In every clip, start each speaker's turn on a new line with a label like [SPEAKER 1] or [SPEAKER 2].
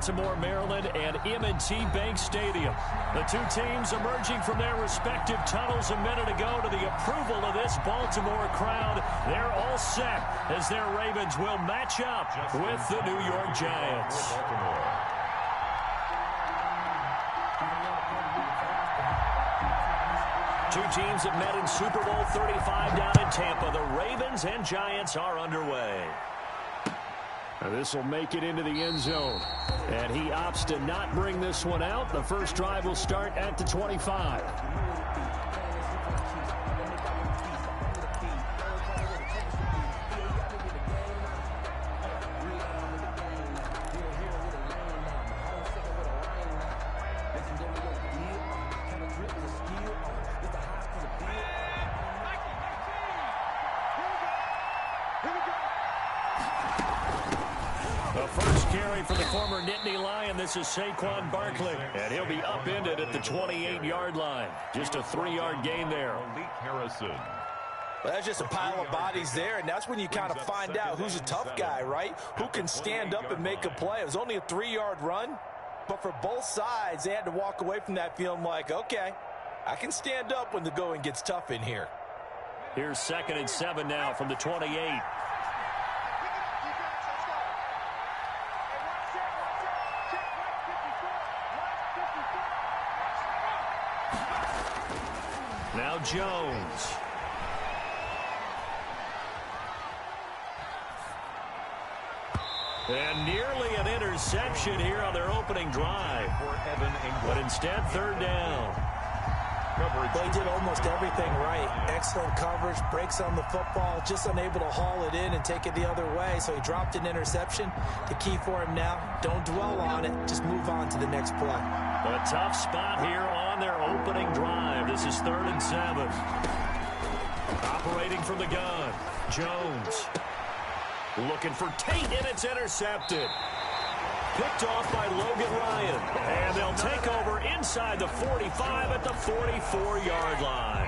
[SPEAKER 1] Baltimore, Maryland, and M&T Bank Stadium. The two teams emerging from their respective tunnels a minute ago to the approval of this Baltimore crowd. They're all set as their Ravens will match up with the New York Giants. Two teams have met in Super Bowl 35 down in Tampa. The Ravens and Giants are underway. This will make it into the end zone. And he opts to not bring this one out. The first drive will start at the 25. For the former Nittany Lion, this is Saquon Barkley, and he'll be upended at the 28-yard line. Just a 3-yard gain there.
[SPEAKER 2] Harrison.
[SPEAKER 3] Well, that's just a pile of bodies there, and that's when you kind of find out who's a tough guy, right? Who can stand up and make a play. It was only a 3-yard run, but for both sides, they had to walk away from that feeling like, okay, I can stand up when the going gets tough in here.
[SPEAKER 1] Here's 2nd and 7 now from the 28. Now Jones. And nearly an interception here on their opening drive. But instead, 3rd down.
[SPEAKER 3] Well, he did almost everything right. Excellent coverage, breaks on the football, just unable to haul it in and take it the other way. So he dropped an interception. The key for him now, don't dwell on it. Just move on to the next play.
[SPEAKER 1] A tough spot here on their opening drive. This is 3rd and 7. Operating from the gun, Jones. Looking for Tate, and it's intercepted. Picked off by Logan Ryan. And they'll take over inside the 45 at the 44-yard line.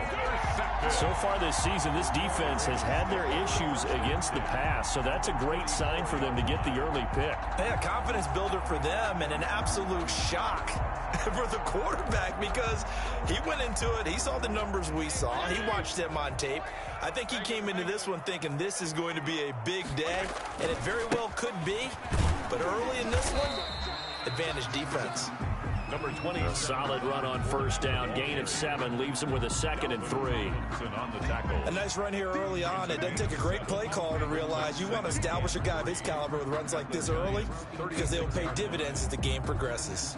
[SPEAKER 1] So far this season, this defense has had their issues against the pass, so that's a great sign for them to get the early pick.
[SPEAKER 3] Yeah, confidence builder for them and an absolute shock for the quarterback because he went into it. He saw the numbers we saw. He watched them on tape. I think he came into this one thinking this is going to be a big day, and it very well could be. But early in this one, advantage defense.
[SPEAKER 1] Number 20. A solid run on 1st down. Gain of 7 leaves him with a 2nd and 3.
[SPEAKER 3] A nice run here early on. It doesn't take a great play caller to realize you want to establish a guy of his caliber with runs like this early because they will pay dividends as the game progresses.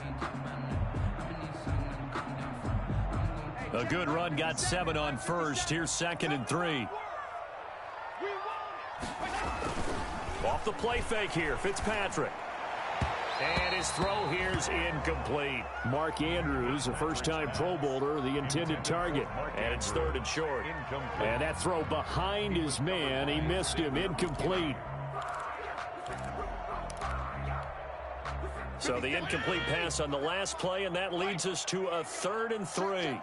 [SPEAKER 1] A good run, got 7 on 1st. Here's 2nd and 3. Off the play fake here, Fitzpatrick. And his throw here's incomplete. Mark Andrews, a first-time Pro Bowler, the intended target. And it's 3rd and short. And that throw behind his man, he missed him, incomplete. So the incomplete pass on the last play, and that leads us to a 3rd and 3.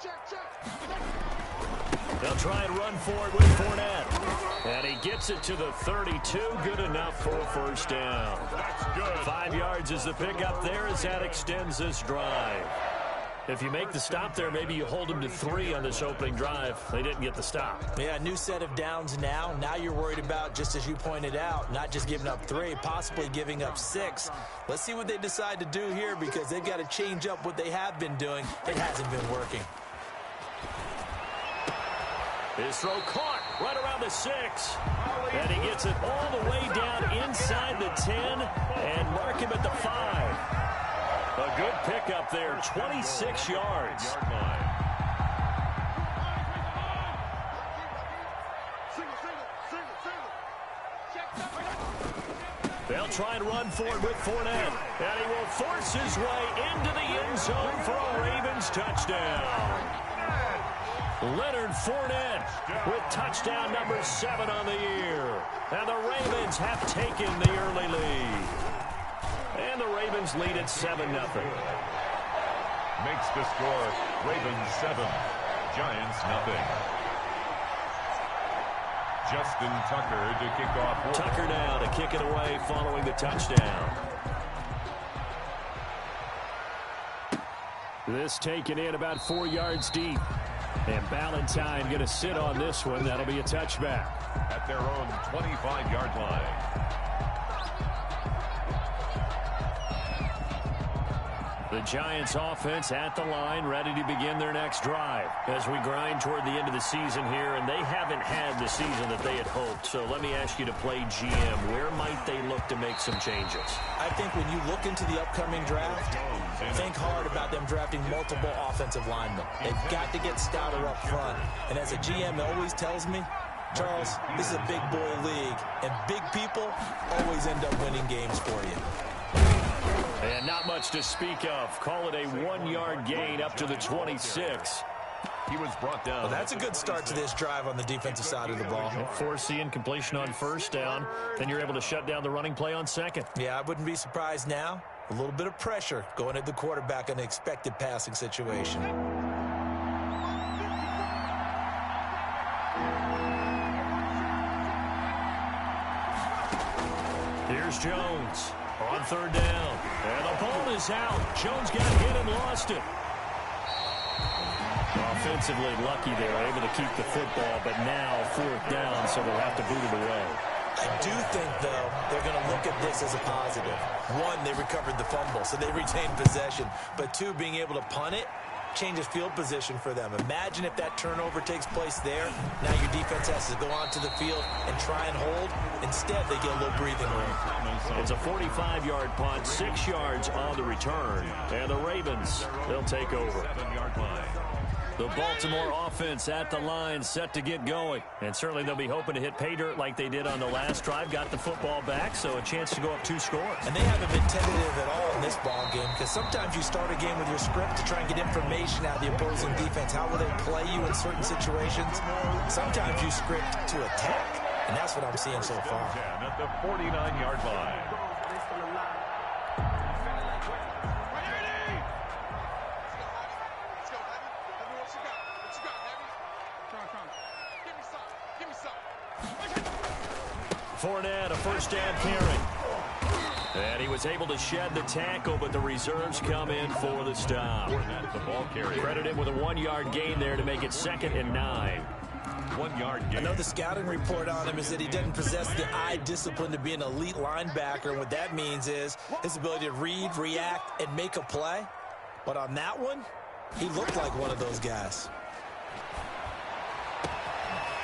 [SPEAKER 1] They'll try and run for it with Fournette. And he gets it to the 32. Good enough for a 1st down. 5 yards is the pickup there as that extends this drive. If you make the stop there, maybe you hold them to 3 on this opening drive. They didn't get the stop.
[SPEAKER 3] Yeah, new set of downs now. Now you're worried about, just as you pointed out, not just giving up 3, possibly giving up 6. Let's see what they decide to do here because they've got to change up what they have been doing. It hasn't been working.
[SPEAKER 1] His throw caught right around the 6. And he gets it all the way down inside the 10 and mark him at the 5. A good pickup there, 26 yards. They'll try and run for it with Fournette. And he will force his way into the end zone for a Ravens touchdown. Leonard Fournette with touchdown number 7 on the year. And the Ravens have taken the early lead. And the Ravens lead at 7-0.
[SPEAKER 2] Makes the score Ravens 7, Giants 0. Justin Tucker to kick off.
[SPEAKER 1] Tucker now to kick it away following the touchdown. This taken in about 4 yards deep. And Ballantyne going to sit on this one. That'll be a touchback.
[SPEAKER 2] At their own 25-yard line.
[SPEAKER 1] The Giants offense at the line, ready to begin their next drive as we grind toward the end of the season here, and they haven't had the season that they had hoped. So let me ask you to play GM. Where might they look to make some changes?
[SPEAKER 3] I think when you look into the upcoming draft, think hard about them drafting multiple offensive linemen. They've got to get stouter up front. And as a GM always tells me, Charles, this is a big boy league, and big people always end up winning games for you.
[SPEAKER 1] And not much to speak of. Call it a 1-yard gain up to the 26.
[SPEAKER 2] He was brought down.
[SPEAKER 3] Well, that's a good start to this drive on the defensive side of the ball.
[SPEAKER 1] Forcing completion on first down. Then you're able to shut down the running play on second.
[SPEAKER 3] Yeah, I wouldn't be surprised now. A little bit of pressure going at the quarterback in an expected passing situation.
[SPEAKER 1] Here's Jones. On third down. And the ball is out. Jones got hit and lost it. Offensively lucky they were able to keep the football, but now fourth down, so they'll have to boot it away.
[SPEAKER 3] I do think, though, they're going to look at this as a positive. One, they recovered the fumble, so they retained possession. But two, being able to punt it changes field position for them. Imagine if that turnover takes place there. Now your defense has to go onto the field and try and hold. Instead, they get a little breathing room.
[SPEAKER 1] It's a 45-yard punt, 6 yards on the return. And the Ravens, they'll take over.
[SPEAKER 2] 7-yard line.
[SPEAKER 1] The Baltimore offense at the line, set to get going. And certainly they'll be hoping to hit pay dirt like they did on the last drive. Got the football back, so a chance to go up 2 scores.
[SPEAKER 3] And they haven't been tentative at all in this ball game, because sometimes you start a game with your script to try and get information out of the opposing defense. How will they play you in certain situations? Sometimes you script to attack, and that's what I'm seeing so far.
[SPEAKER 2] At the 49-yard line.
[SPEAKER 1] Fournette, a first down carry. And he was able to shed the tackle, but the reserves come in for the stop.
[SPEAKER 2] Fournette, the ball carrier.
[SPEAKER 1] Credited with a 1-yard gain there to make it 2nd and 9.
[SPEAKER 2] 1-yard gain.
[SPEAKER 3] I know the scouting report on him is that he doesn't possess the eye discipline to be an elite linebacker. And what that means is his ability to read, react, and make a play. But on that one, he looked like one of those guys.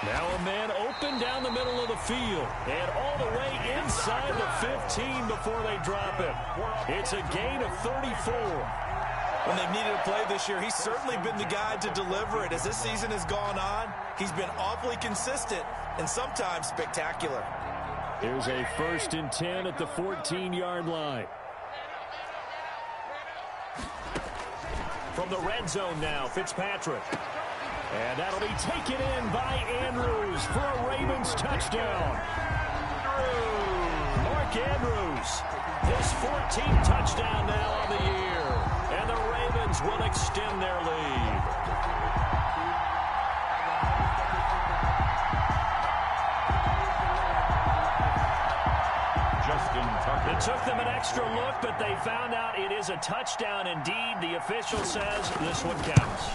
[SPEAKER 1] Now a man open down the middle of the field and all the way inside the 15 before they drop him. It's a gain of 34.
[SPEAKER 3] When they've needed a play this year, he's certainly been the guy to deliver it. As this season has gone on, he's been awfully consistent and sometimes spectacular.
[SPEAKER 1] Here's a 1st and 10 at the 14-yard line. From the red zone now, Fitzpatrick. And that'll be taken in by Andrews for a Ravens touchdown. Mark Andrews, his 14th touchdown now on the year. And the Ravens will extend their lead.
[SPEAKER 2] Justin Tucker.
[SPEAKER 1] It took them an extra look, but they found out it is a touchdown indeed. The official says this one counts.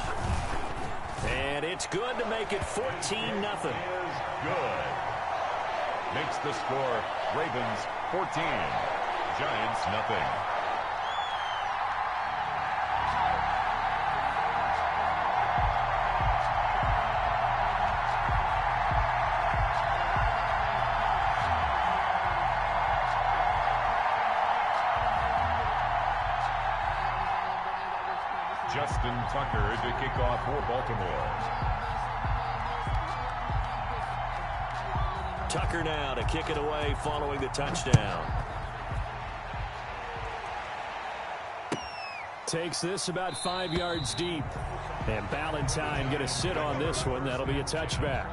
[SPEAKER 1] And it's good to make it 14-0.
[SPEAKER 2] Good. Makes the score Ravens 14, Giants nothing. Justin Tucker to kick off for Baltimore.
[SPEAKER 1] Tucker now to kick it away following the touchdown. Takes this about 5 yards deep. And Ballantyne going to sit on this one. That'll be a touchback.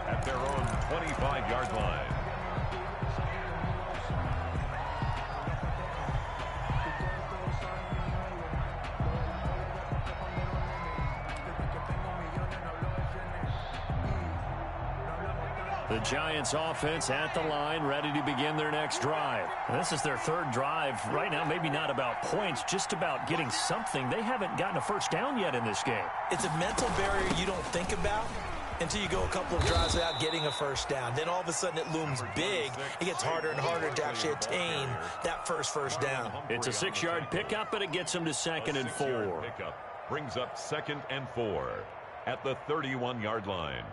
[SPEAKER 2] At their own 25-yard line.
[SPEAKER 1] The Giants offense at the line, ready to begin their next drive. This is their third drive. Right now, maybe not about points, just about getting something. They haven't gotten a first down yet in this game.
[SPEAKER 3] It's a mental barrier you don't think about until you go a couple of drives without getting a first down. Then all of a sudden it looms big. It gets harder and harder to actually attain that first down.
[SPEAKER 1] It's a 6-yard pickup, but it gets them to 2nd and 4.
[SPEAKER 2] Pickup brings up 2nd and 4 at the 31-yard line.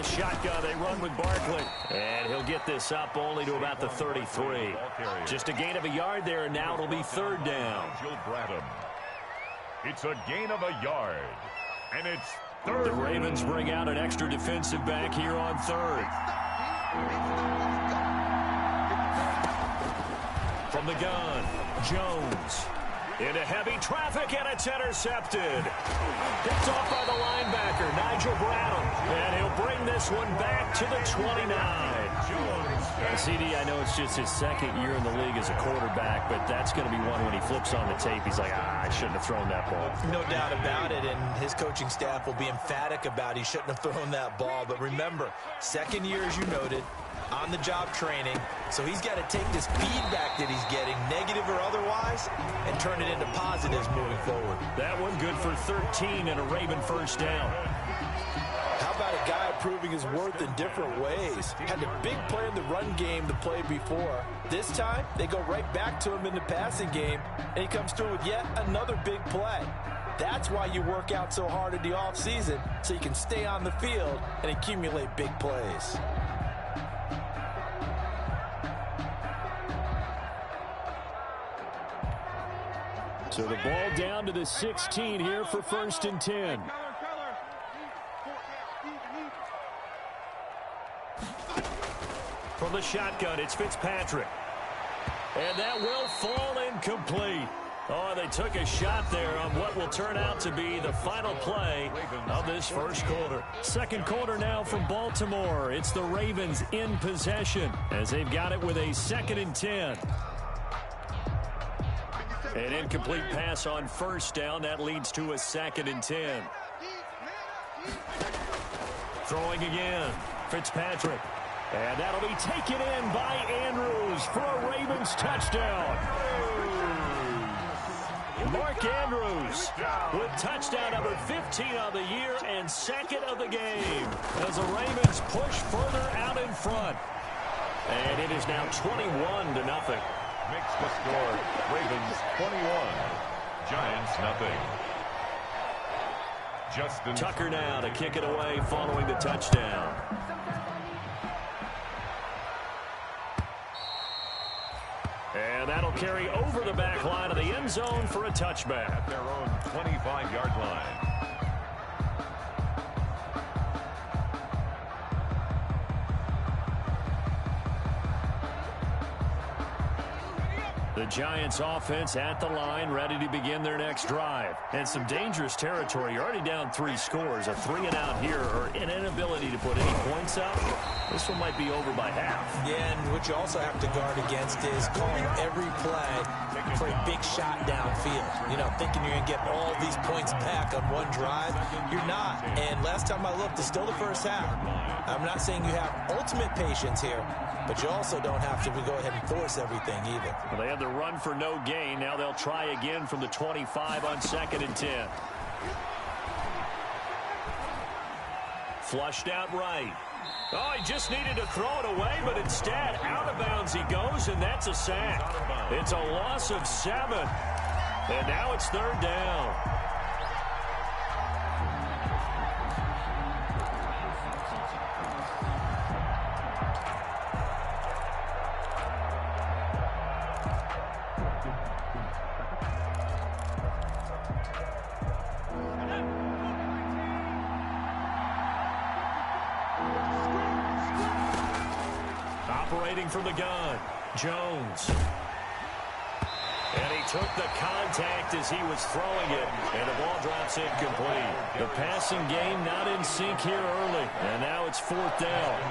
[SPEAKER 1] Shotgun, they run with Barkley. And he'll get this up only to about the 33. Just a gain of a yard there, and now it'll be 3rd down.
[SPEAKER 2] It's a gain of a yard, and it's 3rd.
[SPEAKER 1] The Ravens bring out an extra defensive back here on 3rd. From the gun, Jones. Into heavy traffic, and it's intercepted. Picked off by the linebacker, Nigel Bradham. And he'll bring this one back to the 29. CD, I know it's just his 2nd year in the league as a quarterback, but that's going to be one when he flips on the tape. He's like, I shouldn't have thrown that ball.
[SPEAKER 3] No doubt about it, and his coaching staff will be emphatic about he shouldn't have thrown that ball. But remember, 2nd year, as you noted, on-the-job training, so he's got to take this feedback that he's getting, negative or otherwise, and turn it into positives moving forward.
[SPEAKER 1] That one good for 13 and a Raven first down.
[SPEAKER 3] How about a guy proving his worth in different ways? Had a big play in the run game the play before. This time, they go right back to him in the passing game, and he comes through with yet another big play. That's why you work out so hard in the offseason, so you can stay on the field and accumulate big plays.
[SPEAKER 1] So the ball down to the 16 here for 1st and 10. From the shotgun, it's Fitzpatrick. And that will fall incomplete. Oh, they took a shot there on what will turn out to be the final play of this first quarter. 2nd quarter now from Baltimore. It's the Ravens in possession as they've got it with a 2nd and 10. An incomplete pass on 1st down. That leads to a 2nd and 10. Throwing again. Fitzpatrick. And that'll be taken in by Andrews for a Ravens touchdown. Mark Andrews with touchdown number 15 of the year and 2nd of the game as the Ravens push further out in front. And it is now 21-0.
[SPEAKER 2] Makes the score Ravens 21, Giants nothing. Justin
[SPEAKER 1] Tucker now to kick it away following the touchdown. And that'll carry over the back line of the end zone for a touchback.
[SPEAKER 2] At their own 25-yard line.
[SPEAKER 1] The Giants offense at the line, ready to begin their next drive. And some dangerous territory. You're already down 3 scores. A 3-and-out here or an inability to put any points up. This one might be over by half.
[SPEAKER 3] Yeah, and what you also have to guard against is calling every play for a big shot downfield. You know, thinking you're going to get all these points back on one drive. You're not. And last time I looked, it's still the first half. I'm not saying you have ultimate patience here, but you also don't have to go ahead and force everything either.
[SPEAKER 1] Well, they had the run for no gain. Now they'll try again from the 25 on 2nd and 10. Flushed out right. Oh, he just needed to throw it away, but instead, out of bounds he goes, and that's a sack. It's a loss of 7. And now it's 3rd down. Operating from the gun, Jones. And he took the contact as he was throwing it, and the ball drops incomplete. The passing game not in sync here early, and now it's 4th down.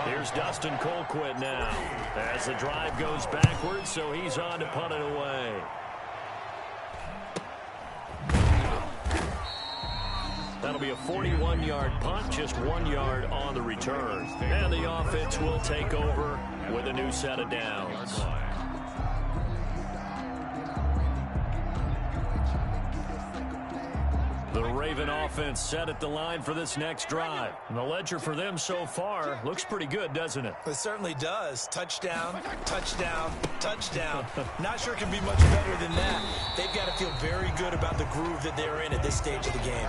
[SPEAKER 1] Here's Dustin Colquitt now as the drive goes backwards, so he's on to punt it away. That'll be a 41-yard punt, just 1 yard on the return. And the offense will take over with a new set of downs. The Raven offense set at the line for this next drive. And the ledger for them so far looks pretty good, doesn't it?
[SPEAKER 3] It certainly does. Touchdown, touchdown, touchdown. Not sure it can be much better than that. They've got to feel very good about the groove that they're in at this stage of the game.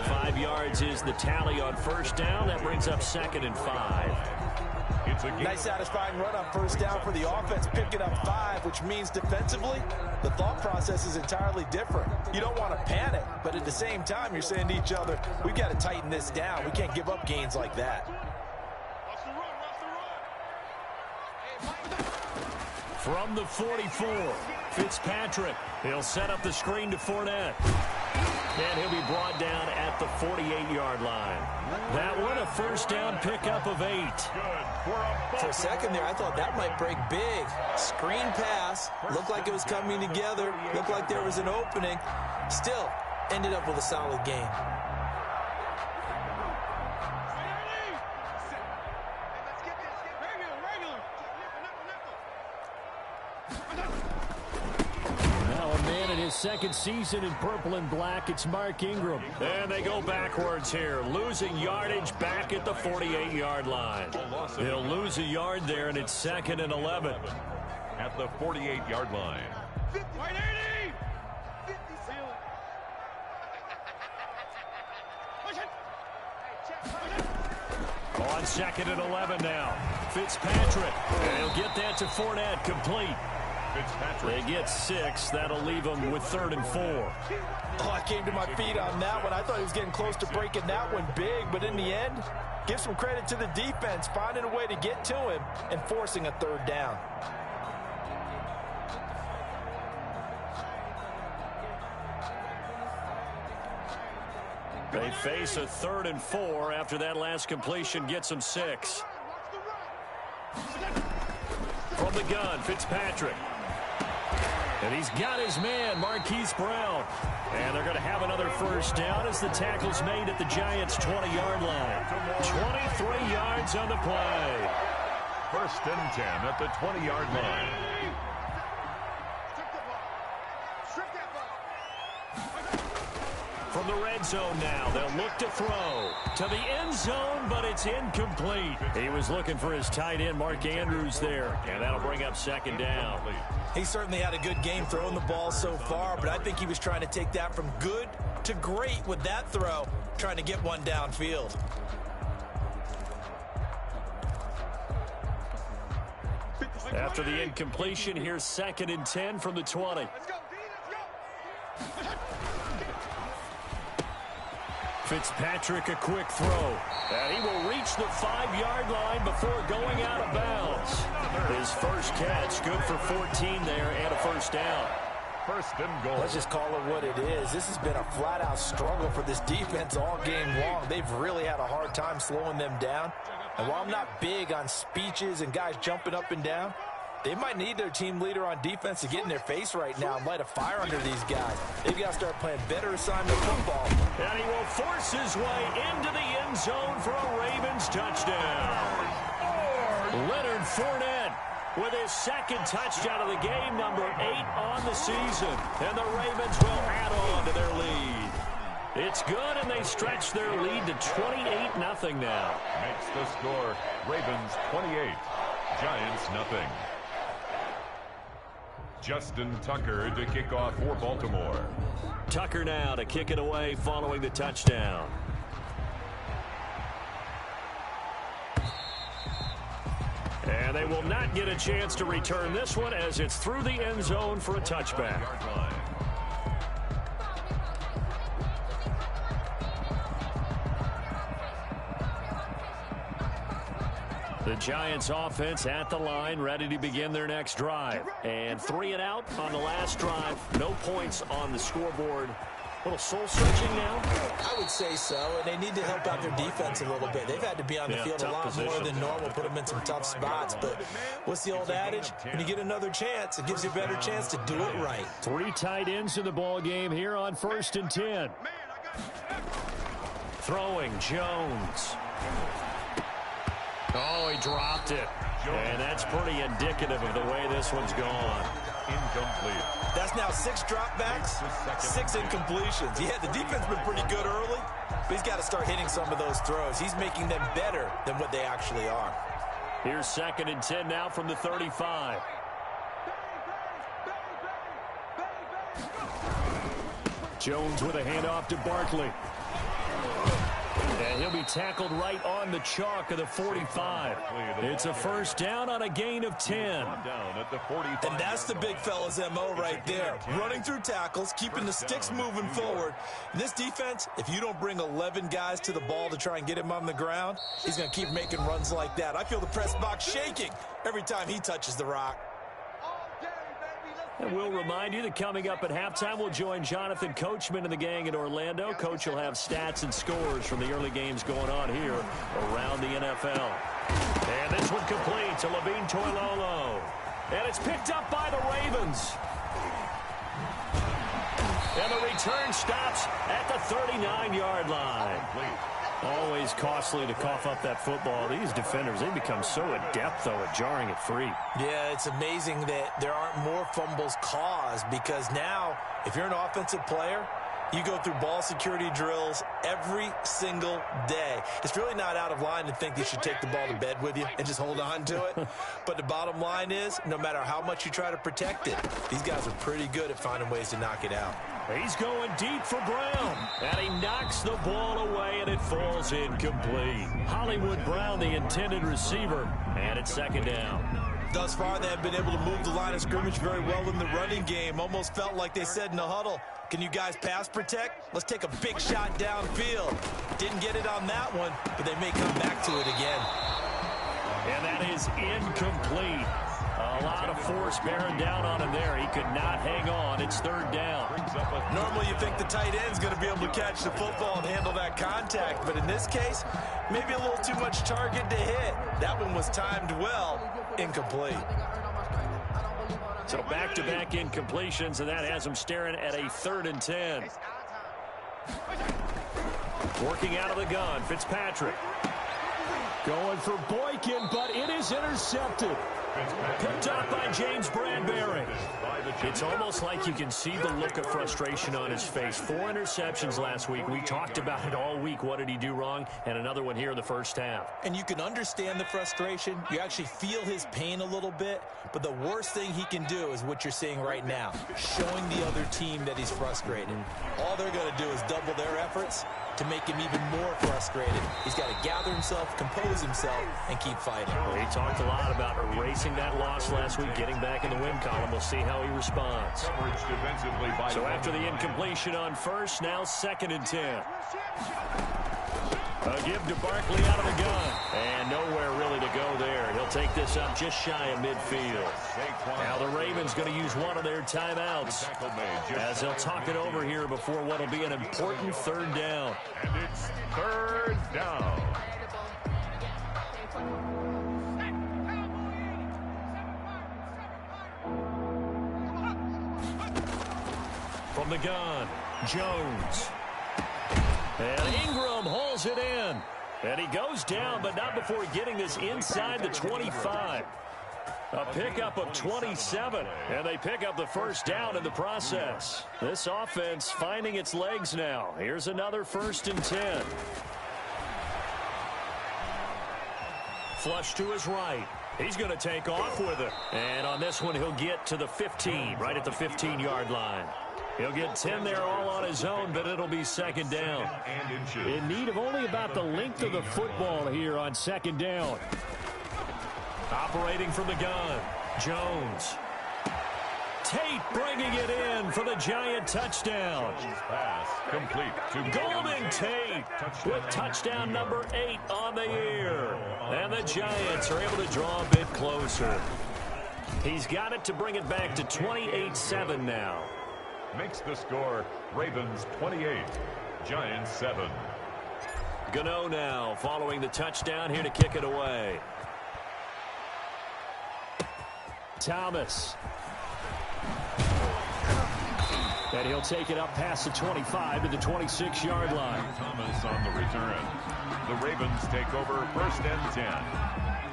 [SPEAKER 1] 5 yards is the tally on first down. That brings up 2nd and 5.
[SPEAKER 3] Nice satisfying run on first down for the offense, picking up 5, which means defensively, the thought process is entirely different. You don't want to panic, but at the same time, you're saying to each other, we've got to tighten this down. We can't give up gains like that.
[SPEAKER 1] From the 44, Fitzpatrick. He'll set up the screen to Fournette. And he'll be brought down at the 48-yard line. That one, a first down pickup of 8.
[SPEAKER 3] For a second there, I thought that might break big. Screen pass. Looked like it was coming together. Looked like there was an opening. Still, ended up with a solid game.
[SPEAKER 1] Second season in purple and black, it's Mark Ingram. And they go backwards here, losing yardage back at the 48-yard line. They'll lose a yard there, and it's 2nd and 11.
[SPEAKER 2] At the 48-yard line.
[SPEAKER 1] On 2nd and 11 now. Fitzpatrick. And he'll get that to Fournette, complete. They get 6. That'll leave them with 3rd and 4.
[SPEAKER 3] Oh, I came to my feet on that one. I thought he was getting close to breaking that one big, but in the end, give some credit to the defense, finding a way to get to him and forcing a 3rd down.
[SPEAKER 1] They face a 3rd and 4 after that last completion gets them 6. From the gun, Fitzpatrick. And he's got his man, Marquise Brown. And they're going to have another first down as the tackle's made at the Giants' 20-yard line. 23 yards on the play.
[SPEAKER 2] 1st and 10 at the 20-yard line.
[SPEAKER 1] From the red zone now, they'll look to throw to the end zone, but it's incomplete. He was looking for his tight end, Mark Andrews, there, and that'll bring up 2nd down.
[SPEAKER 3] He certainly had a good game throwing the ball so far, but I think he was trying to take that from good to great with that throw, trying to get one downfield.
[SPEAKER 1] After the incompletion, here's 2nd and 10 from the 20. Fitzpatrick, a quick throw. And he will reach the 5-yard line before going out of bounds. His first catch, good for 14 there and a first down.
[SPEAKER 2] 1st and goal.
[SPEAKER 3] Let's just call it what it is. This has been a flat-out struggle for this defense all game long. They've really had a hard time slowing them down. And while I'm not big on speeches and guys jumping up and down, they might need their team leader on defense to get in their face right now and light a fire under these guys. They've got to start playing better assignment football.
[SPEAKER 1] And he will force his way into the end zone for a Ravens touchdown. Leonard Fournette with his 2nd touchdown of the game, number 8 on the season. And the Ravens will add on to their lead. It's good, and they stretch their lead to 28-0 now.
[SPEAKER 2] Makes the score Ravens 28, Giants nothing. Justin Tucker to kick off for Baltimore.
[SPEAKER 1] Tucker now to kick it away following the touchdown. And they will not get a chance to return this one as it's through the end zone for a touchback. The Giants offense at the line, ready to begin their next drive. And 3 and out on the last drive. No points on the scoreboard. A little soul-searching now?
[SPEAKER 3] I would say so, and they need to help out their defense a little bit. They've had to be on the field a lot more than normal, put them in some tough spots. But what's the old adage? When you get another chance, it gives you a better chance to do it right.
[SPEAKER 1] 3 tight ends in the ball game here on 1st and 10. Throwing, Jones. Oh, he dropped it. And that's pretty indicative of the way this one's gone.
[SPEAKER 2] Incomplete.
[SPEAKER 3] That's now 6 dropbacks, 6 incompletions. Yeah, the defense been pretty good early, but he's got to start hitting some of those throws. He's making them better than what they actually are.
[SPEAKER 1] Here's 2nd and 10 now from the 35. Jones with a handoff to Barkley. And he'll be tackled right on the chalk of the 45. It's a first down on a gain of 10.
[SPEAKER 3] And that's the big fella's MO right there. Running through tackles, keeping the sticks moving forward. And this defense, if you don't bring 11 guys to the ball to try and get him on the ground, he's going to keep making runs like that. I feel the press box shaking every time he touches the rock.
[SPEAKER 1] And we'll remind you that coming up at halftime, we'll join Jonathan Coachman and the gang in Orlando. Coach will have stats and scores from the early games going on here around the NFL. And this one complete to Levine Toilolo. And it's picked up by the Ravens. And the return stops at the 39-yard line. Always costly to cough up that football. These defenders, they become so adept, though, at jarring it free.
[SPEAKER 3] Yeah, it's amazing that there aren't more fumbles caused, because now, if you're an offensive player, you go through ball security drills every single day. It's really not out of line to think you should take the ball to bed with you and just hold on to it. But the bottom line is, no matter how much you try to protect it, these guys are pretty good at finding ways to knock it out.
[SPEAKER 1] He's going deep for Brown, and he knocks the ball away, and it falls incomplete. Hollywood Brown, the intended receiver, and it's 2nd down.
[SPEAKER 3] Thus far, they have been able to move the line of scrimmage very well in the running game. Almost felt like they said in the huddle, can you guys pass protect? Let's take a big shot downfield. Didn't get it on that one, but they may come back to it again.
[SPEAKER 1] And that is incomplete. A lot of force bearing down on him there. He could not hang on. It's 3rd down.
[SPEAKER 3] Normally you think the tight end's going to be able to catch the football and handle that contact, but in this case, maybe a little too much target to hit. That one was timed well. Incomplete.
[SPEAKER 1] So back-to-back incompletions, and that has him staring at a 3rd and 10. Working out of the gun, Fitzpatrick. Going for Boykin, but it is intercepted. Picked up by James Bradbury. It's almost like you can see the look of frustration on his face. 4 interceptions last week. We talked about it all week. What did he do wrong? And another one here in the first half.
[SPEAKER 3] And you can understand the frustration. You actually feel his pain a little bit. But the worst thing he can do is what you're seeing right now, showing the other team that he's frustrated. All they're going to do is double their efforts to make him even more frustrated. He's got to gather himself, compose himself, and keep fighting.
[SPEAKER 1] Well, he talked a lot about erasing that loss last week, getting back in the win column. We'll see how he responds. So after the incompletion on first, now 2nd and 10. A give to Barkley out of the gun. And nowhere really to go there. He'll take this up just shy of midfield. Now the Ravens going to use one of their timeouts as they'll talk it over here before what will be an important 3rd down.
[SPEAKER 2] And it's 3rd down.
[SPEAKER 1] From the gun, Jones. And Ingram hauls it in. And he goes down, but not before getting this inside the 25. A pickup of 27, and they pick up the first down in the process. This offense finding its legs now. Here's another 1st and 10. Flush to his right. He's going to take off with it. And on this one, he'll get to the 15, right at the 15-yard line. He'll get 10 there all on his own, but it'll be 2nd down. In need of only about the length of the football here on 2nd down. Operating from the gun, Jones. Tate bringing it in for the Giant touchdown.
[SPEAKER 2] Pass complete to
[SPEAKER 1] Golden Tate with touchdown number 8 on the year. And the Giants are able to draw a bit closer. He's got it to bring it back to 28-7 now.
[SPEAKER 2] Makes the score Ravens 28, Giants 7.
[SPEAKER 1] Gano now following the touchdown here to kick it away. Thomas. And he'll take it up past the 25 to the 26-yard line.
[SPEAKER 2] Thomas on the return. The Ravens take over 1st and 10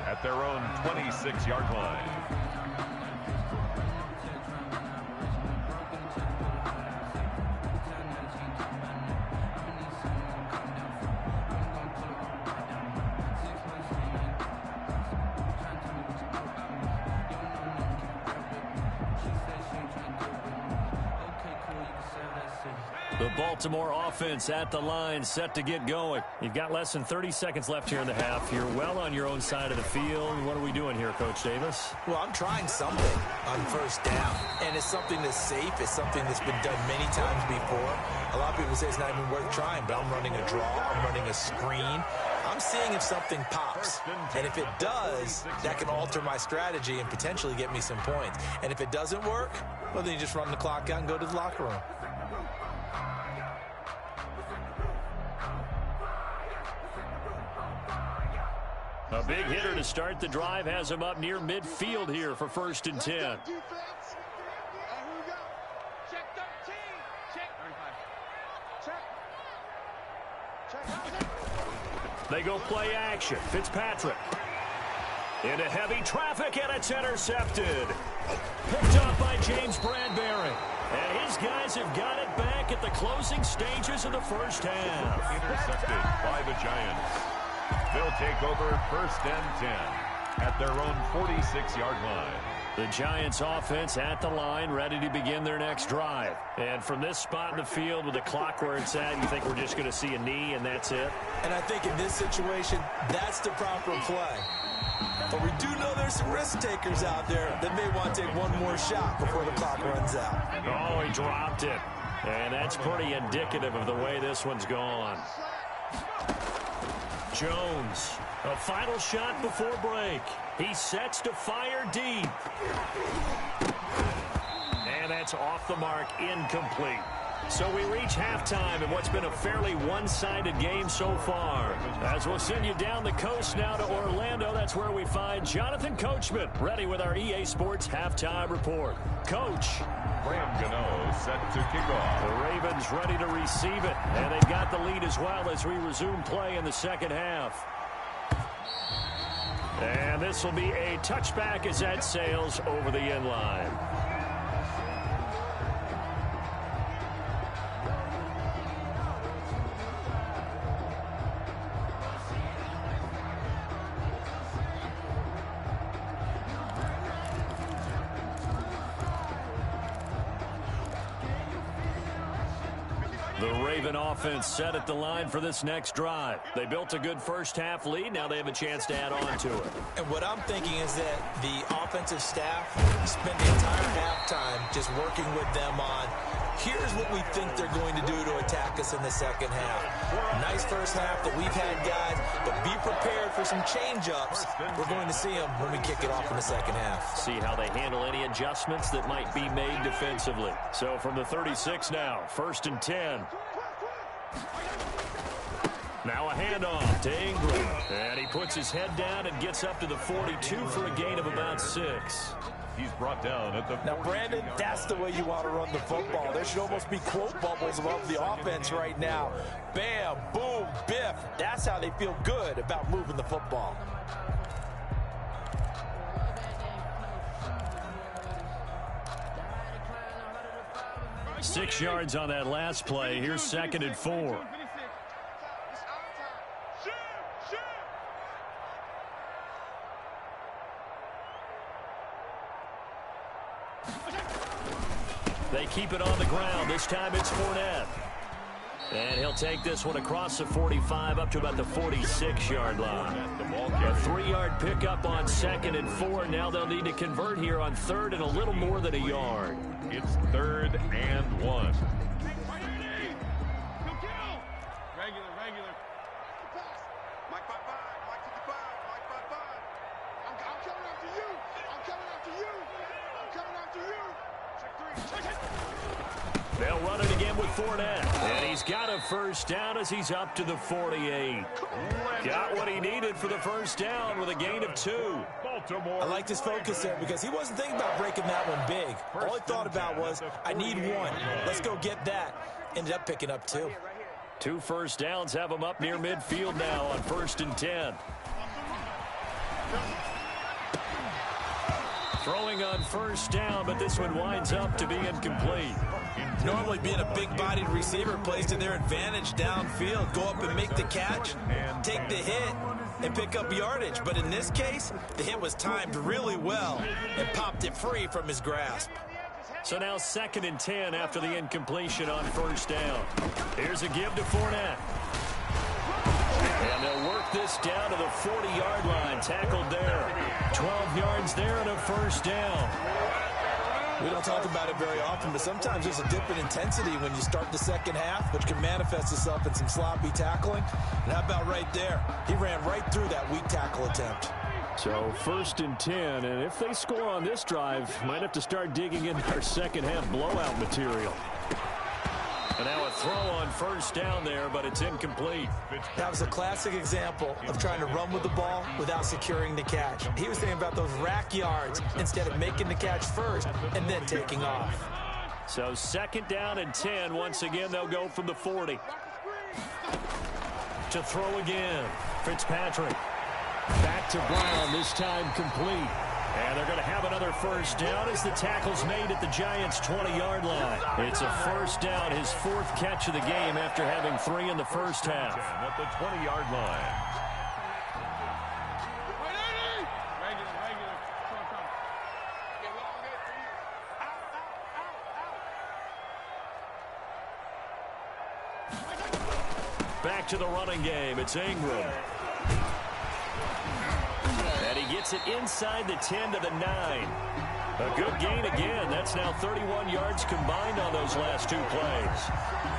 [SPEAKER 2] at their own 26-yard line.
[SPEAKER 1] The Baltimore offense at the line, set to get going. You've got less than 30 seconds left here in the half. You're well on your own side of the field. What are we doing here, Coach Davis?
[SPEAKER 3] Well, I'm trying something on 1st down, and it's something that's safe. It's something that's been done many times before. A lot of people say it's not even worth trying, but I'm running a draw. I'm running a screen. I'm seeing if something pops, and if it does, that can alter my strategy and potentially get me some points. And if it doesn't work, well, then you just run the clock out and go to the locker room.
[SPEAKER 1] A big hitter to start the drive has him up near midfield here for 1st and 10. They go play action. Fitzpatrick. Into heavy traffic, and it's intercepted. Picked up by James Bradbury. And his guys have got it back at the closing stages of the 1st half.
[SPEAKER 2] Intercepted by the Giants. They'll take over 1st and 10 at their own 46-yard line.
[SPEAKER 1] The Giants offense at the line, ready to begin their next drive. And from this spot in the field with the clock where it's at, you think we're just going to see a knee and that's it?
[SPEAKER 3] And I think in this situation, that's the proper play. But we do know there's some risk takers out there that may want to take one more shot before the clock runs out.
[SPEAKER 1] Oh, he dropped it. And that's pretty indicative of the way this one's gone. Jones, a final shot before break. He sets to fire deep. And that's off the mark, incomplete. So we reach halftime in what's been a fairly one-sided game so far. As we'll send you down the coast now to Orlando, that's where we find Jonathan Coachman, ready with our EA Sports Halftime Report. Coach.
[SPEAKER 2] Graham Gano set to kick off.
[SPEAKER 1] The Ravens ready to receive it, and they've got the lead as well as we resume play in the 2nd half. And this will be a touchback as that sails over the end line. The Raven offense set at the line for this next drive. They built a good 1st half lead. Now they have a chance to add on to it.
[SPEAKER 3] And what I'm thinking is that the offensive staff spent the entire halftime just working with them on, here's what we think they're going to do to attack us in the 2nd half. Nice 1st half that we've had, guys, but be prepared for some change-ups. We're going to see them when we kick it off in the 2nd half.
[SPEAKER 1] See how they handle any adjustments that might be made defensively. So from the 36 now, 1st and 10. Now a handoff to Ingram. And he puts his head down and gets up to the 42 for a gain of about 6.
[SPEAKER 2] He's brought down at the...
[SPEAKER 3] Now, Brandon, that's the way you want to run the football. There should almost be quote bubbles above the offense right now. Bam, boom, biff. That's how they feel good about moving the football.
[SPEAKER 1] Six yards on that last play. Here's 2nd and 4. They keep it on the ground. This time it's Fournette. And he'll take this one across the 45 up to about the 46-yard line. A 3-yard pickup on 2nd and 4. Now they'll need to convert here on 3rd and a little more than a yard.
[SPEAKER 2] It's 3rd and 1.
[SPEAKER 4] Regular. Mike 5-5. Mike to the 5. Mike 5-5. I'm coming after you. I'm coming after you. Check 3. Check it.
[SPEAKER 1] They'll run it again with Fournette. And he's got a first down as he's up to the 48. Got what he needed for the first down with a gain of 2.
[SPEAKER 3] I liked his focus there because he wasn't thinking about breaking that one big. All he thought about was, I need 1. Let's go get that. Ended up picking up 2.
[SPEAKER 1] 2 first downs have him up near midfield now on 1st and 10. Throwing on first down, but this one winds up to be incomplete.
[SPEAKER 3] Normally being a big-bodied receiver plays to their advantage downfield. Go up and make the catch, take the hit, and pick up yardage. But in this case, the hit was timed really well and popped it free from his grasp.
[SPEAKER 1] So now 2nd and 10 after the incompletion on first down. Here's a give to Fournette. And they'll work this down to the 40-yard line. Tackled there. 12 yards there and a first down.
[SPEAKER 3] We don't talk about it very often, but sometimes there's a dip in intensity when you start the second half, which can manifest itself in some sloppy tackling. And how about right there? He ran right through that weak tackle attempt.
[SPEAKER 1] So 1st and 10, and if they score on this drive, might have to start digging into our second half blowout material. And now a throw on first down there, but it's incomplete.
[SPEAKER 3] That was a classic example of trying to run with the ball without securing the catch. He was thinking about those rack yards instead of making the catch first and then taking off.
[SPEAKER 1] So 2nd down and 10. Once again, they'll go from the 40. To throw again. Fitzpatrick. Back to Brown, this time complete. And they're going to have another first down as the tackle's made at the Giants' 20-yard line. It's a first down, his 4th catch of the game after having 3 in the first half.
[SPEAKER 2] At the 20-yard line.
[SPEAKER 1] Back to the running game. It's Ingram. And he gets it inside the 10 to the 9. A good gain again. That's now 31 yards combined on those last 2 plays.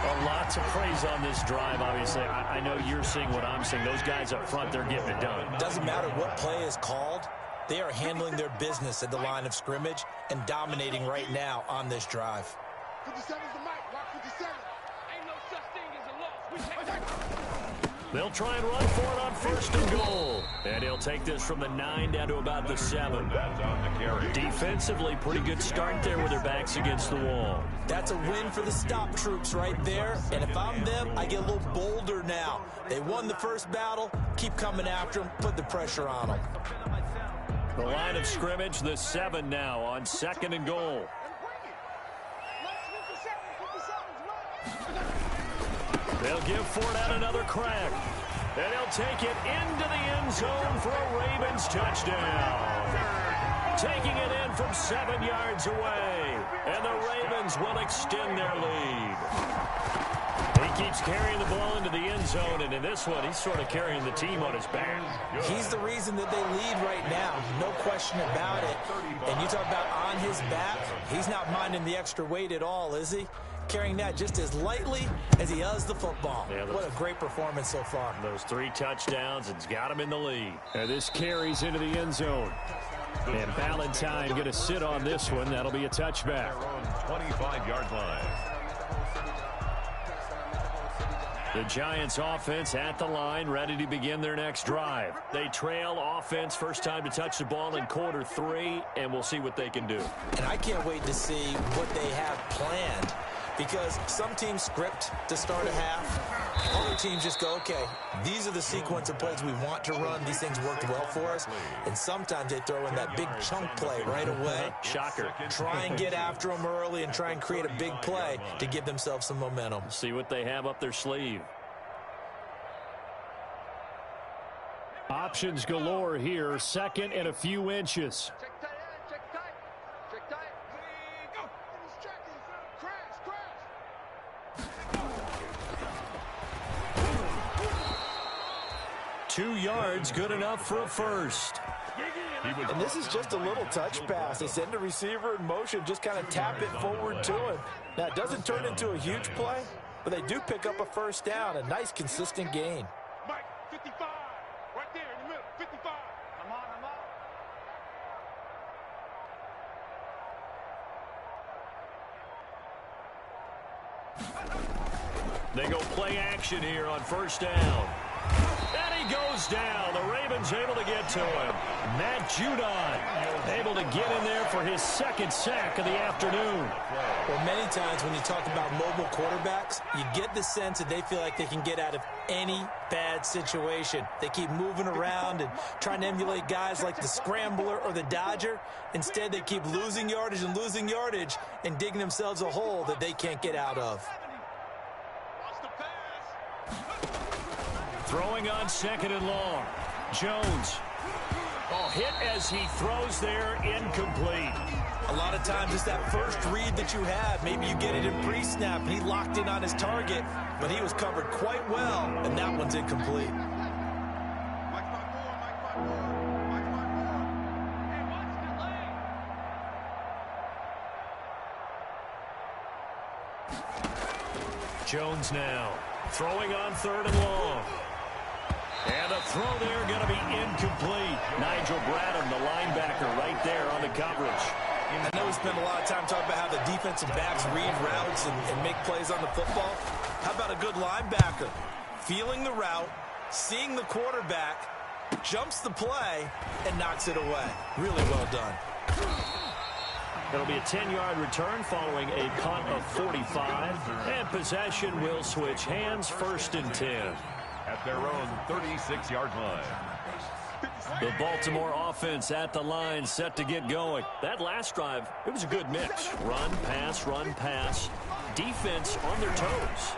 [SPEAKER 1] Well, lots of praise on this drive, obviously. I know you're seeing what I'm seeing. Those guys up front, they're getting it done.
[SPEAKER 3] Doesn't matter what play is called. They are handling their business at the line of scrimmage and dominating right now on this drive.
[SPEAKER 4] 57's the mic. Rock 57. Ain't no such thing as a loss. We take
[SPEAKER 1] They'll try and run for it on 1st and goal. And he'll take this from the 9 down to about the 7.
[SPEAKER 2] That's on the carry.
[SPEAKER 1] Defensively, pretty good start there with their backs against the wall.
[SPEAKER 3] That's a win for the stop troops right there. And if I'm them, I get a little bolder now. They won the first battle. Keep coming after them. Put the pressure on them.
[SPEAKER 1] The line of scrimmage, the 7 now on 2nd and goal. They'll give Fournette another crack. And he'll take it into the end zone for a Ravens touchdown. Taking it in from 7 yards away. And the Ravens will extend their lead. He keeps carrying the ball into the end zone, and in this one, he's sort of carrying the team on his back.
[SPEAKER 3] He's the reason that they lead right now. No question about it. And you talk about on his back, he's not minding the extra weight at all, is he? Carrying that just as lightly as he does the football. Yeah, what a great performance so far.
[SPEAKER 1] Those 3 touchdowns, it's got him in the lead. And this carries into the end zone. And Valentine going to sit on this one. That'll be a touchback.
[SPEAKER 2] 25-yard line.
[SPEAKER 1] The Giants offense at the line, ready to begin their next drive. They trail offense, first time to touch the ball in quarter 3, and we'll see what they can do.
[SPEAKER 3] And I can't wait to see what they have planned, because some teams script to start a half. Other teams just go, okay, these are the sequence of plays we want to run. These things worked well for us. And sometimes they throw in that big chunk play right away.
[SPEAKER 1] Shocker.
[SPEAKER 3] Try and get after them early and try and create a big play to give themselves some momentum.
[SPEAKER 1] See what they have up their sleeve. Options galore here. 2nd and a few inches.
[SPEAKER 4] Check tight end. Check tight. Check tight. Go. Crash.
[SPEAKER 1] 2 yards, good enough for a first.
[SPEAKER 3] And this is just a little touch pass. They send the receiver in motion, just kind of tap it forward to him. Now, it doesn't turn into a huge play, but they do pick up a first down, a nice, consistent gain.
[SPEAKER 4] Mike, 55, right there in the middle, 55. I'm on.
[SPEAKER 1] They go play action here on first down. And he goes down. The Ravens able to get to him. Matt Judon able to get in there for his second sack of the afternoon.
[SPEAKER 3] Well, many times when you talk about mobile quarterbacks, you get the sense that they feel like they can get out of any bad situation. They keep moving around and trying to emulate guys like the Scrambler or the Dodger. Instead, they keep losing yardage and digging themselves a hole that they can't get out of.
[SPEAKER 1] Throwing on second and long. Jones. Hit as he throws there, incomplete.
[SPEAKER 3] A lot of times it's that first read that you have. Maybe you get it in pre-snap, and he locked in on his target, but he was covered quite well, and that one's incomplete.
[SPEAKER 1] Jones now throwing on third and long. And the throw there going to be incomplete. Nigel Bradham, the linebacker, right there on the coverage.
[SPEAKER 3] I know we spend a lot of time talking about how the defensive backs read routes and make plays on the football. How about a good linebacker? Feeling the route, seeing the quarterback, jumps the play, and knocks it away. Really well done.
[SPEAKER 1] It'll be a 10-yard return following a punt of 45. And possession will switch hands, first and 10.
[SPEAKER 2] At their own 36-yard line.
[SPEAKER 1] The Baltimore offense at the line, set to get going. That last drive, it was a good mix. Run, pass. Defense on their toes.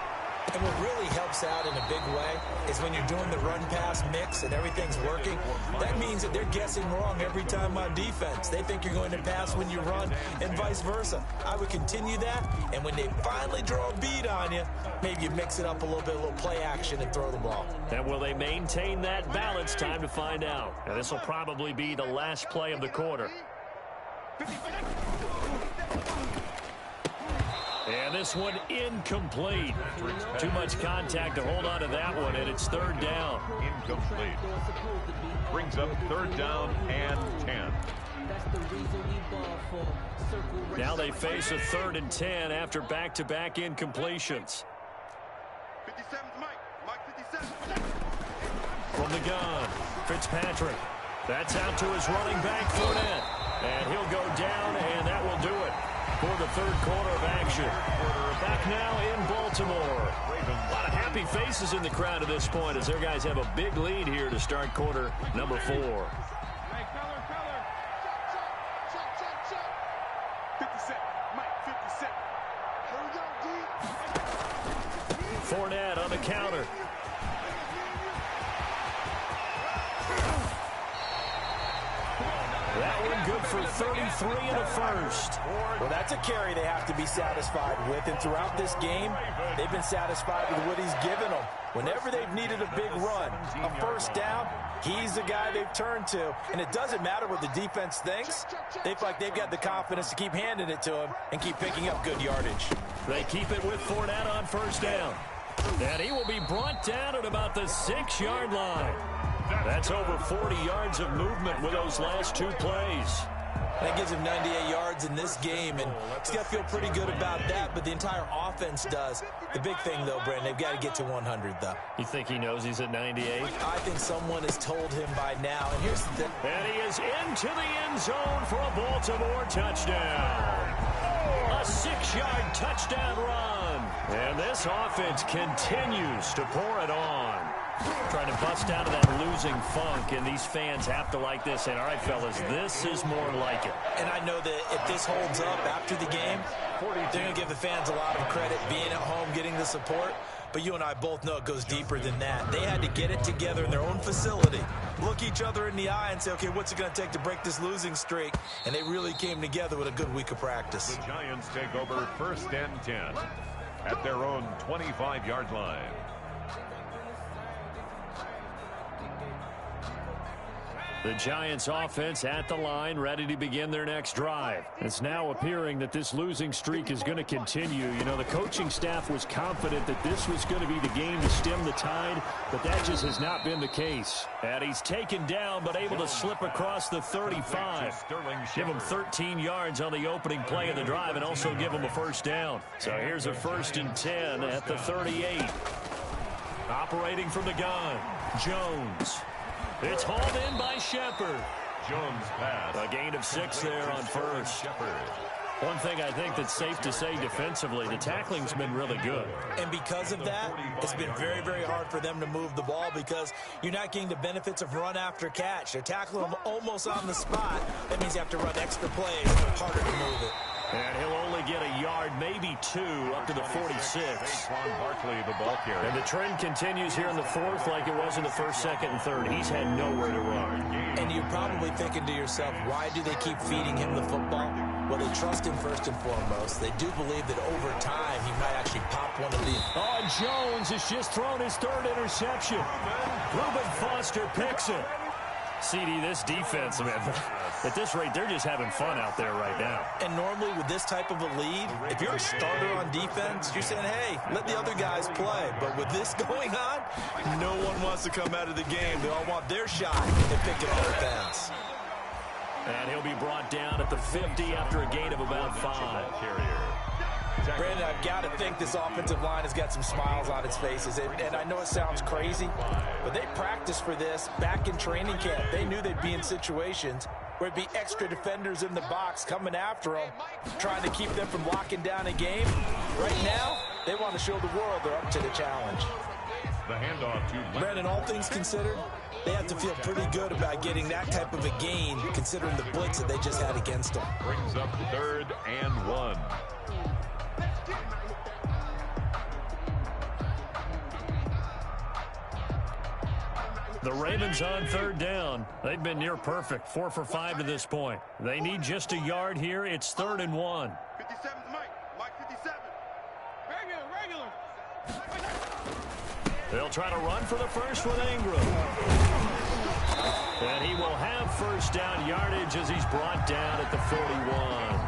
[SPEAKER 3] And what really helps out in a big way is when you're doing the run-pass mix and everything's working, that means that they're guessing wrong every time on defense. They think you're going to pass when you run and vice versa. I would continue that, and when they finally draw a beat on you, maybe you mix it up a little play action and throw the ball. And
[SPEAKER 1] will they maintain that balance? Time to find out. And this will probably be the last play of the quarter. And this one incomplete. Too much contact to hold on to that one, and it's third down.
[SPEAKER 2] Incomplete. Brings up third down and 10.
[SPEAKER 1] Now they face a 3rd and 10 after back-to-back incompletions.
[SPEAKER 4] 57, Mike 57.
[SPEAKER 1] From the gun, Fitzpatrick. That's out to his running back, Fournette. And he'll go down, and that will do it for the third quarter of action. Back now in Baltimore. A lot of happy faces in the crowd at this point as their guys have a big lead here to start quarter number 4.
[SPEAKER 4] Hey, color. Check. 57, Mike 57. Here we go, D.
[SPEAKER 1] Fournette on the counter. That one good for 33 in the first.
[SPEAKER 3] Well, that's a carry they have to be satisfied with. And throughout this game, they've been satisfied with what he's given them. Whenever they've needed a big run, a first down, he's the guy they've turned to. And it doesn't matter what the defense thinks. They feel like they've got the confidence to keep handing it to him and keep picking up good yardage.
[SPEAKER 1] They keep it with Fournette on first down. And he will be brought down at about the 6-yard line. That's over 40 yards of movement with those last 2 plays.
[SPEAKER 3] That gives him 98 yards in this game, and he's got to feel pretty good about that, but the entire offense does. The big thing, though, Brandon, they've got to get to 100, though.
[SPEAKER 1] You think he knows he's at 98?
[SPEAKER 3] I think someone has told him by now, and here's the thing.
[SPEAKER 1] And he is into the end zone for a Baltimore touchdown. A 6-yard touchdown run. And this offense continues to pour it on. Trying to bust out of that losing funk, and these fans have to like this. And all right, fellas, this is more like it.
[SPEAKER 3] And I know that if this holds up after the game, they're going to give the fans a lot of credit being at home, getting the support. But you and I both know it goes deeper than that. They had to get it together in their own facility, look each other in the eye and say, okay, what's it going to take to break this losing streak? And they really came together with a good week of practice.
[SPEAKER 2] The Giants take over first and 10 at their own 25-yard line.
[SPEAKER 1] The Giants offense at the line, ready to begin their next drive. It's now appearing that this losing streak is going to continue. You know, the coaching staff was confident that this was going to be the game to stem the tide, but that just has not been the case. And he's taken down, but able to slip across the 35. Give him 13 yards on the opening play of the drive and also give him a first down. So here's a 1st and 10 at the 38. Operating from the gun, Jones. It's hauled in by Shepard.
[SPEAKER 2] Jones pass.
[SPEAKER 1] A gain of 6 there on first. One thing I think that's safe to say defensively, the tackling's been really good.
[SPEAKER 3] And because of that, it's been very, very hard for them to move the ball because you're not getting the benefits of run after catch. They're tackling them almost on the spot. That means you have to run extra plays, harder to move it.
[SPEAKER 1] And he'll only get a yard, maybe 2, up to the 46.
[SPEAKER 2] Barkley, the ball carrier.
[SPEAKER 1] And the trend continues here in the 4th like it was in the 1st, 2nd, and 3rd. He's had nowhere to run.
[SPEAKER 3] And you're probably thinking to yourself, why do they keep feeding him the football? Well, they trust him first and foremost. They do believe that over time he might actually pop one of these.
[SPEAKER 1] Oh, and Jones has just thrown his 3rd interception. Reuben Foster picks it. CD, this defense, man, at this rate, they're just having fun out there right now.
[SPEAKER 3] And normally with this type of a lead, if you're a starter on defense, you're saying, hey, let the other guys play. But with this going on, no one wants to come out of the game. They all want their shot and pick it off the pass.
[SPEAKER 1] And he'll be brought down at the 50 after a gain of about 5.
[SPEAKER 3] Brandon, I've got to think this offensive line has got some smiles on its faces. And I know it sounds crazy, but they practiced for this back in training camp. They knew they'd be in situations where it'd be extra defenders in the box coming after them, trying to keep them from locking down a game. Right now, they want to show the world they're up to the challenge.
[SPEAKER 2] The handoff to
[SPEAKER 3] Brandon, all things considered, they have to feel pretty good about getting that type of a gain, considering the blitz that they just had against them.
[SPEAKER 2] Brings up 3rd and 1.
[SPEAKER 1] The Ravens on 3rd down. They've been near perfect, 4 for 5 to this point. They need just a yard here. It's 3rd and 1.
[SPEAKER 4] 57's Mike 57. Regular.
[SPEAKER 1] They'll try to run for the first with Ingram. And he will have first down yardage as he's brought down at the 41.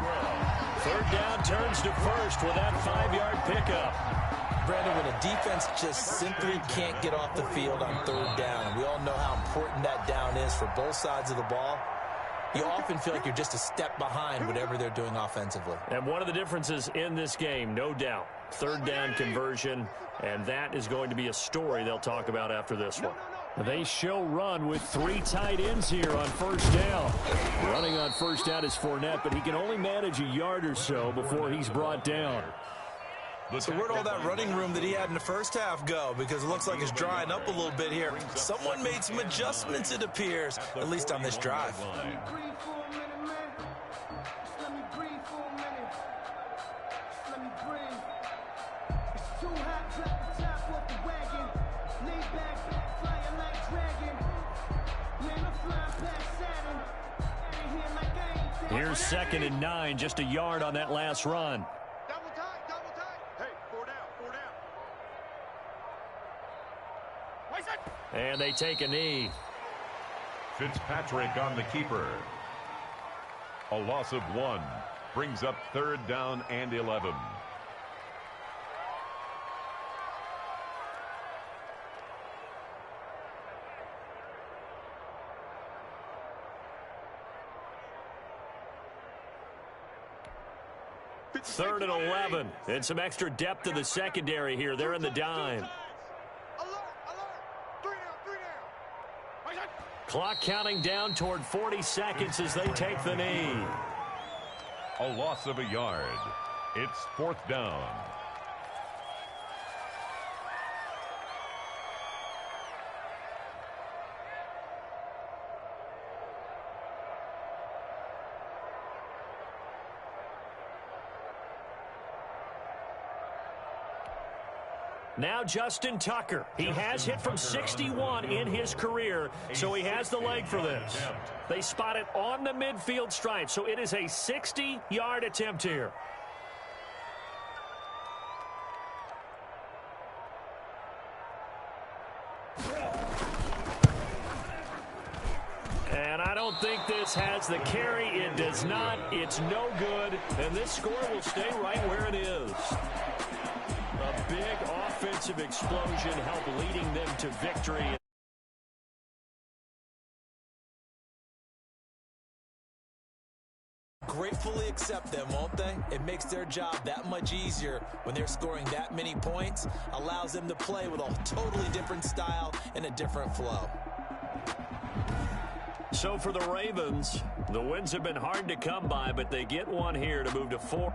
[SPEAKER 1] 3rd down turns to first with that 5-yard pickup.
[SPEAKER 3] Brandon, when a defense just simply can't get off the field on 3rd down, and we all know how important that down is for both sides of the ball, you often feel like you're just a step behind whatever they're doing offensively.
[SPEAKER 1] And one of the differences in this game, no doubt, 3rd down conversion, and that is going to be a story they'll talk about after this one. They show run with 3 tight ends here on 1st down. Running on 1st down is Fournette, but he can only manage a yard or so before he's brought down.
[SPEAKER 3] So where'd all that running room that he had in the first half go? Because it looks like it's drying up a little bit here. Someone made some adjustments, it appears, at least on this drive.
[SPEAKER 1] Here's 2nd and 9, just a yard on that last run.
[SPEAKER 4] Double tight. Hey, 4 down.
[SPEAKER 1] And they take a knee.
[SPEAKER 2] Fitzpatrick on the keeper. A loss of 1. Brings up 3rd down and 11.
[SPEAKER 1] Third and 11. And some extra depth to the secondary here. They're in the dime.
[SPEAKER 4] Alert. 3 down.
[SPEAKER 1] Clock counting down toward 40 seconds as they take the knee.
[SPEAKER 2] A loss of a yard. It's 4th down.
[SPEAKER 1] Now Justin Tucker. He has hit from 61 in his career, so he has the leg for this. They spot it on the midfield stripe, so it is a 60-yard attempt here. And I don't think this has the carry. It does not. It's no good. And this score will stay right where it is. A big offensive explosion helped leading them to victory.
[SPEAKER 3] Gratefully accept them, won't they? It makes their job that much easier when they're scoring that many points. Allows them to play with a totally different style and a different flow.
[SPEAKER 1] So for the Ravens, the wins have been hard to come by, but they get one here to move to 4.